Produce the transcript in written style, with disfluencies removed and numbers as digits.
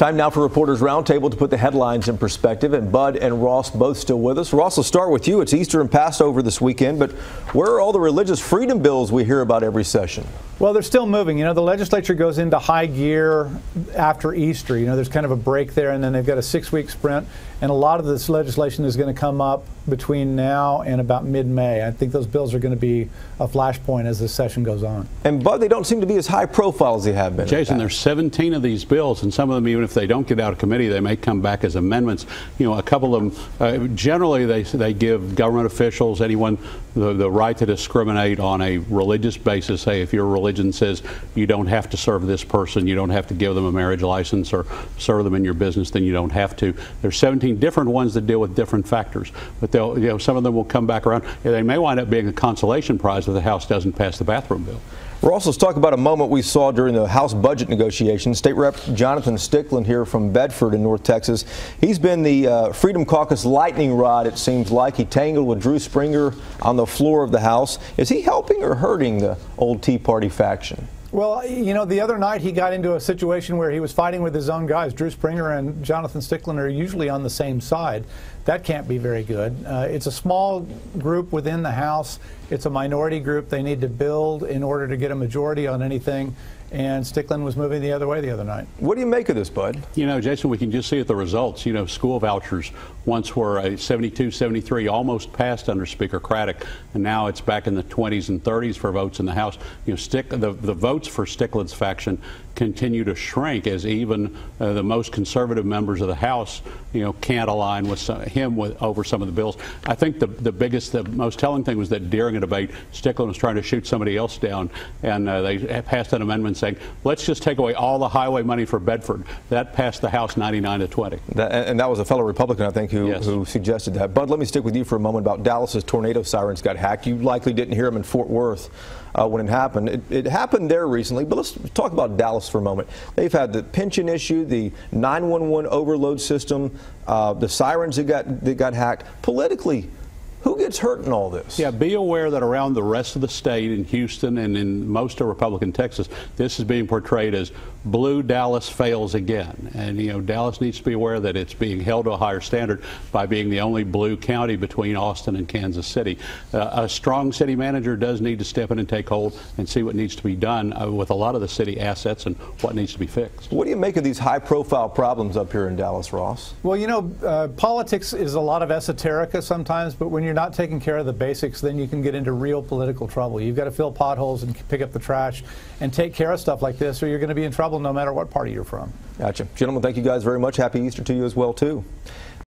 Time now for Reporters Roundtable to put the headlines in perspective, and Bud and Ross both still with us. Ross, will start with you. It's Easter and Passover this weekend, but where are all the religious freedom bills we hear about every session? Well, they're still moving. You know, the legislature goes into high gear after Easter. You know, there's kind of a break there, and then they've got a 6-week sprint. And a lot of this legislation is going to come up between now and about mid-May. I think those bills are going to be a flashpoint as this session goes on. And, Bud, they don't seem to be as high profile as they have been. Jason, there's 17 of these bills, and some of them, even if they don't get out of committee, they may come back as amendments. You know, a couple of them, generally they give government officials, anyone, the right to discriminate on a religious basis. Say, if your religion says you don't have to serve this person, you don't have to give them a marriage license or serve them in your business, then you don't have to. There's 17 different ones that deal with different factors, but they'll, you know, some of them will come back around. They may wind up being a consolation prize if the House doesn't pass the bathroom bill. Ross, let's talk about a moment we saw during the House budget negotiations. State Rep Jonathan Stickland here from Bedford in North Texas. He's been the Freedom Caucus lightning rod, it seems like. He tangled with Drew Springer on the floor of the House. Is he helping or hurting the old Tea Party faction? Well, you know, the other night he got into a situation where he was fighting with his own guys. Drew Springer and Jonathan Stickland are usually on the same side. That can't be very good. It's a small group within the House. It's a minority group they need to build in order to get a majority on anything. And Stickland was moving the other way the other night. What do you make of this, Bud? You know, Jason, we can just see at the results. You know, school vouchers once were a 72-73, almost passed under Speaker Craddock, and now it's back in the 20s and 30s for votes in the House. You know, the votes for Stickland's faction continue to shrink as even the most conservative members of the House, you know, can't align with him over some of the bills. I think the most telling thing was that during a debate, Stickland was trying to shoot somebody else down, and they passed an amendment saying, let's just take away all the highway money for Bedford. That passed the House 99-20. And that was a fellow Republican, I think, Yes. who suggested that. Bud, let me stick with you for a moment about Dallas's tornado sirens got hacked. You likely didn't hear them in Fort Worth when it happened. It happened there recently, but let's talk about Dallas for a moment. They've had the pension issue, the 911 overload system, the sirens that got hacked. Politically, who gets hurt in all this? Yeah, be aware that around the rest of the state, in Houston and in most of Republican Texas, this is being portrayed as blue Dallas fails again. And, you know, Dallas needs to be aware that it's being held to a higher standard by being the only blue county between Austin and Kansas City. A strong city manager does need to step in and take hold and see what needs to be done with a lot of the city assets and what needs to be fixed. What do you make of these high-profile problems up here in Dallas, Ross? Well, you know, politics is a lot of esoterica sometimes, but when you're not taking care of the basics, then you can get into real political trouble. You've got to fill potholes and pick up the trash and take care of stuff like this, or you're going to be in trouble no matter what party you're from. Gotcha. Gentlemen, thank you guys very much. Happy Easter to you as well, too.